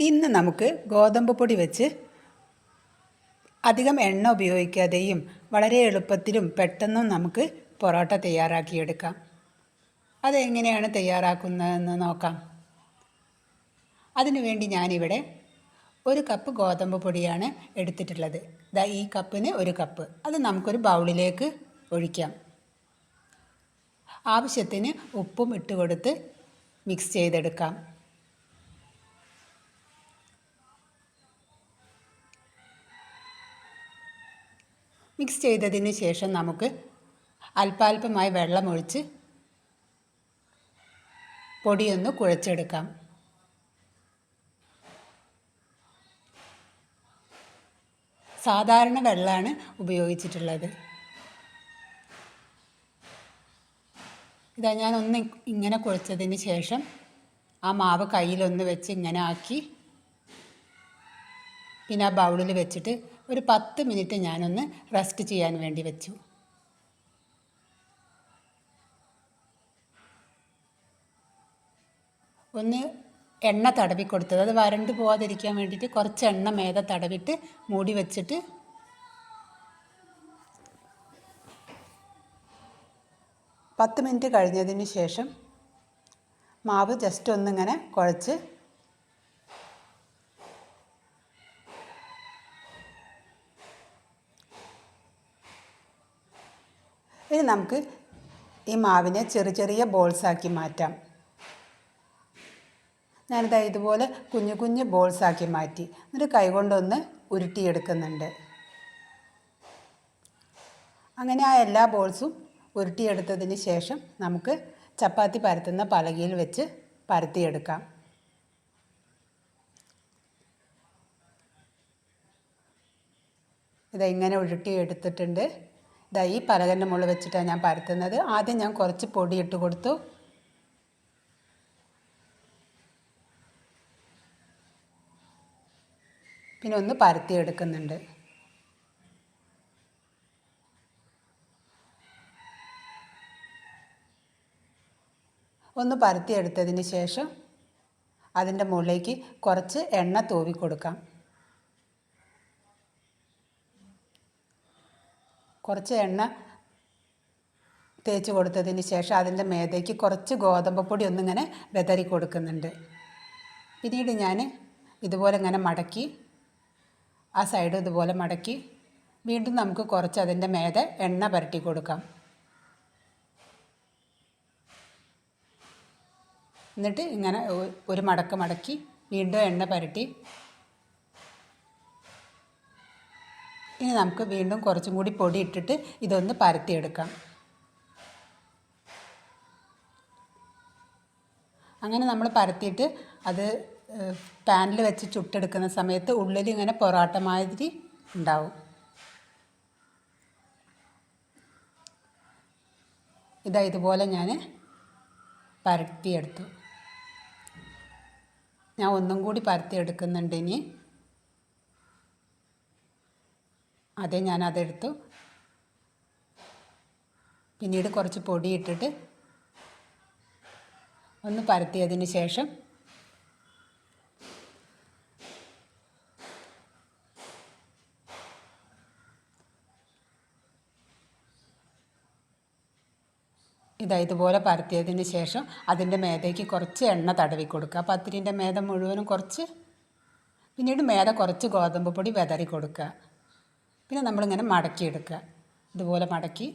ഇന്ന് നമുക്ക് ഗോതമ്പ് പൊടി വെച്ച് അധികം എണ്ണ ഉപയോഗിക്കാതെയും വളരെ എളുപ്പത്തിലും പെട്ടെന്നും നമുക്ക് പൊറോട്ട തയ്യാറാക്കിയെടുക്കാം. അതെങ്ങനെയാണ് തയ്യാറാക്കുന്നതെന്ന് നോക്കാം. അതിനുവേണ്ടി ഞാനിവിടെ 1 കപ്പ് ഗോതമ്പ് പൊടിയാണ് എടുത്തിട്ടുള്ളത്. ഈ കപ്പിന് 1 കപ്പ്. അത് നമുക്കൊരു ബൗളിലേക്ക് ഒഴിക്കാം. ആവശ്യത്തിന് ഉപ്പും ഇട്ട് കൊടുത്ത് മിക്സ് ചെയ്തെടുക്കാം. മിക്സ് ചെയ്തതിന് ശേഷം നമുക്ക് അല്പാൽപമായി വെള്ളമൊഴിച്ച് പൊടിയൊന്ന് കുഴച്ചെടുക്കാം. സാധാരണ വെള്ളമാണ് ഉപയോഗിച്ചിട്ടുള്ളത്. ഞാനൊന്ന് ഇങ്ങനെ കുഴച്ചതിന് ശേഷം ആ മാവ് കയ്യിലൊന്ന് വെച്ച് ഇങ്ങനെ ആക്കി പിന്നെ ആ ബൗളിൽ വെച്ചിട്ട് ഒരു 10 മിനിറ്റ് ഞാനൊന്ന് റെസ്റ്റ് ചെയ്യാൻ വേണ്ടി വെച്ചു. ഒന്ന് എണ്ണ തടവി കൊടുത്തത്, അത് വരണ്ട് പോകാതിരിക്കാൻ വേണ്ടിയിട്ട് കുറച്ച് എണ്ണ മേലെ തടവിട്ട് മൂടി വെച്ചിട്ട് പത്ത് മിനിറ്റ് കഴിഞ്ഞതിന് ശേഷം മാവ് ജസ്റ്റ് ഒന്നിങ്ങനെ കുഴച്ച് ഇനി നമുക്ക് ഈ മാവിനെ ചെറിയ ചെറിയ ബോൾസാക്കി മാറ്റാം. ഞാനിതാ ഇതുപോലെ കുഞ്ഞു കുഞ്ഞു ബോൾസാക്കി മാറ്റി. എന്നിട്ട് കൈകൊണ്ടൊന്ന് ഉരുട്ടിയെടുക്കുന്നുണ്ട്. അങ്ങനെ ആ എല്ലാ ബോൾസും ഉരുട്ടിയെടുത്തതിന് ശേഷം നമുക്ക് ചപ്പാത്തി പരത്തുന്ന പലകയിൽ വെച്ച് പരത്തിയെടുക്കാം. ഇങ്ങനെ ഉരുട്ടിയെടുത്തിട്ടുണ്ട്. ഈ പലകൻ്റെ മുകളിൽ വെച്ചിട്ടാണ് ഞാൻ പരത്തുന്നത്. ആദ്യം ഞാൻ കുറച്ച് പൊടി ഇട്ട് കൊടുത്തു. പിന്നെ ഒന്ന് പരത്തിയെടുക്കുന്നുണ്ട്. ഒന്ന് പരത്തിയെടുത്തതിന് ശേഷം അതിൻ്റെ മുകളിലേക്ക് കുറച്ച് എണ്ണ തൂവി കൊടുക്കാം. കുറച്ച് എണ്ണ തേച്ച് കൊടുത്തതിന് ശേഷം അതിൻ്റെ മേലേക്ക് കുറച്ച് ഗോതമ്പ് പൊടി ഒന്നിങ്ങനെ വിതറി കൊടുക്കുന്നുണ്ട്. പിന്നീട് ഞാൻ ഇതുപോലെ ഇങ്ങനെ മടക്കി ആ സൈഡ് ഇതുപോലെ മടക്കി വീണ്ടും നമുക്ക് കുറച്ച് അതിൻ്റെ മേലെ എണ്ണ പുരട്ടി കൊടുക്കാം. എന്നിട്ട് ഇങ്ങനെ ഒരു മടക്ക് മടക്കി വീണ്ടും എണ്ണ പുരട്ടി ഇനി നമുക്ക് വീണ്ടും കുറച്ചും കൂടി പൊടി ഇട്ടിട്ട് ഇതൊന്ന് പരത്തിയെടുക്കാം. അങ്ങനെ നമ്മൾ പരത്തിയിട്ട് അത് പാനിൽ വെച്ച് ചുട്ടെടുക്കുന്ന സമയത്ത് ഉള്ളിൽ ഇങ്ങനെ പൊറോട്ട മാതിരി ഉണ്ടാവും. ഇതുപോലെ ഞാൻ പരത്തിയെടുത്തു. ഞാൻ ഒന്നും കൂടി പരത്തിയെടുക്കുന്നുണ്ട്. ഇനി ഞാനതെടുത്തു. പിന്നീട് കുറച്ച് പൊടി ഇട്ടിട്ട് ഒന്ന് പരത്തിയതിന് ശേഷം ഇതുപോലെ പരത്തിയതിന് ശേഷം അതിൻ്റെ മേലേക്ക് കുറച്ച് എണ്ണ തടവി കൊടുക്കുക. പത്തിരിൻ്റെ മേത മുഴുവനും കുറച്ച്, പിന്നീട് മേലെ കുറച്ച് ഗോതമ്പ് പൊടി വിതറി കൊടുക്കുക. പിന്നെ നമ്മളിങ്ങനെ മടക്കിയെടുക്കുക. ഇതുപോലെ മടക്കി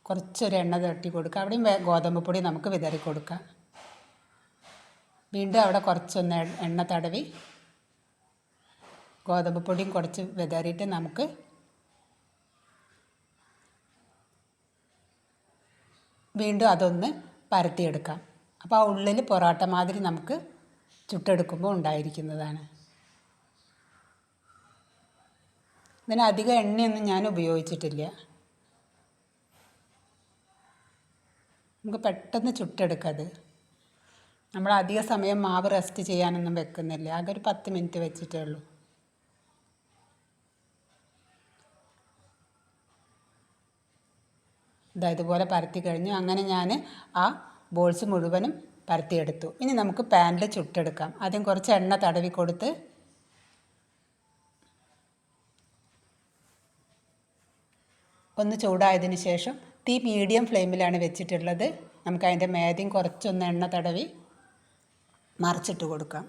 കുറച്ചൊരു എണ്ണ തട്ടി കൊടുക്കുക. അവിടെയും ഗോതമ്പ് പൊടി നമുക്ക് വിതറി കൊടുക്കുക. വീണ്ടും അവിടെ കുറച്ചൊന്ന് എണ്ണ തടവി ഗോതമ്പ് പൊടിയും കുറച്ച് വിതറിയിട്ട് നമുക്ക് വീണ്ടും അതൊന്ന് പരത്തിയെടുക്കാം. അപ്പോൾ ആ ഉള്ളിൽ പൊറോട്ട മാതിരി നമുക്ക് ചുട്ടെടുക്കുമ്പോൾ ഉണ്ടായിരിക്കുന്നതാണ്. ഇതിന് അധികം എണ്ണയൊന്നും ഞാൻ ഉപയോഗിച്ചിട്ടില്ല. നമുക്ക് പെട്ടെന്ന് ചുട്ടെടുക്കത്. നമ്മൾ അധിക സമയം മാവ് റെസ്റ്റ് ചെയ്യാനൊന്നും വെക്കുന്നില്ല. ആകെ ഒരു 10 മിനിറ്റ് വെച്ചിട്ടേ ഉള്ളൂ. ഇതുപോലെ പരത്തി കഴിഞ്ഞു. അങ്ങനെ ഞാൻ ആ ബോൾസ് മുഴുവനും പരത്തിയെടുത്തു. ഇനി നമുക്ക് പാനിൽ ചുട്ടെടുക്കാം. ആദ്യം കുറച്ച് എണ്ണ തടവി കൊടുത്ത് ഒന്ന് ചൂടായതിന് ശേഷം തീ മീഡിയം ഫ്ലെയിമിലാണ് വെച്ചിട്ടുള്ളത്. നമുക്ക് അതിൻ്റെ മേതെയും കുറച്ചൊന്ന് എണ്ണ തടവി മറിച്ചിട്ട് കൊടുക്കാം.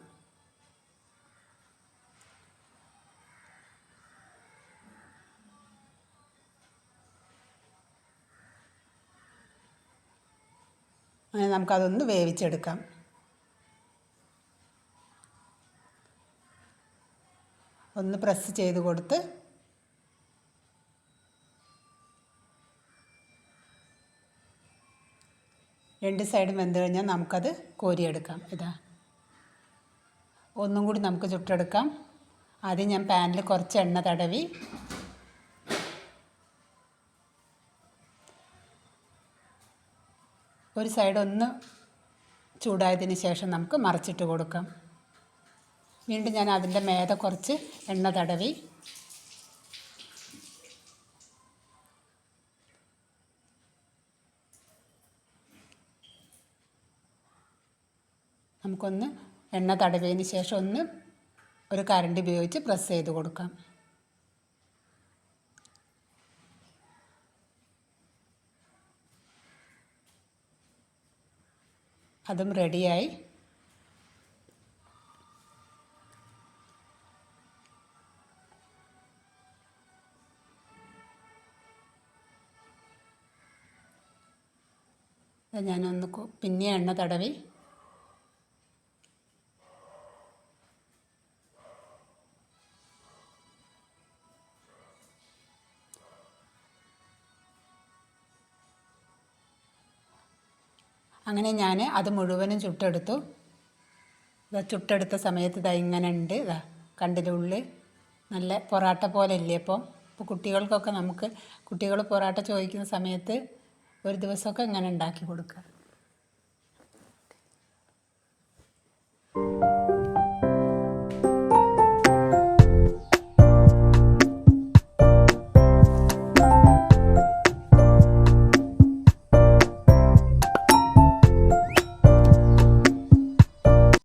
അങ്ങനെ നമുക്കതൊന്ന് വേവിച്ചെടുക്കാം. ഒന്ന് പ്രസ് ചെയ്ത് കൊടുത്ത് രണ്ട് സൈഡും വെന്ത് കഴിഞ്ഞാൽ നമുക്കത് കോരിയെടുക്കാം. ഇതാ ഒന്നും കൂടി നമുക്ക് ചുട്ടെടുക്കാം. ആദ്യം ഞാൻ പാനിൽ കുറച്ച് എണ്ണ തടവി ഒരു സൈഡ് ഒന്ന് ചൂടായതിന് ശേഷം നമുക്ക് മറിച്ചിട്ട് കൊടുക്കാം. വീണ്ടും ഞാൻ അതിൻ്റെ മേതെ കുറച്ച് എണ്ണ തടവി നമുക്കൊന്ന് എണ്ണ തടവിയതിന് ശേഷം ഒന്ന് ഒരു കരണ്ടി ഉപയോഗിച്ച് പ്രസ് ചെയ്ത് കൊടുക്കാം. അതും റെഡിയായി. ഞാനൊന്ന് പിന്നെ എണ്ണ തടവി അങ്ങനെ ഞാൻ അത് മുഴുവനും ചുട്ടെടുത്തു. ചുട്ടെടുത്ത സമയത്ത് ഇതാ ഇങ്ങനെ ഉണ്ട്. ഇതാ കണ്ടില്ലേ, ഉള്ളിൽ നല്ല പൊറാട്ട പോലെ ഇല്ലേ. ഇപ്പോൾ കുട്ടികൾക്കൊക്കെ നമുക്ക് കുട്ടികൾ പൊറാട്ട ചോദിക്കുന്ന സമയത്ത് ഒരു ദിവസമൊക്കെ ഇങ്ങനെ ഉണ്ടാക്കി കൊടുക്കുക.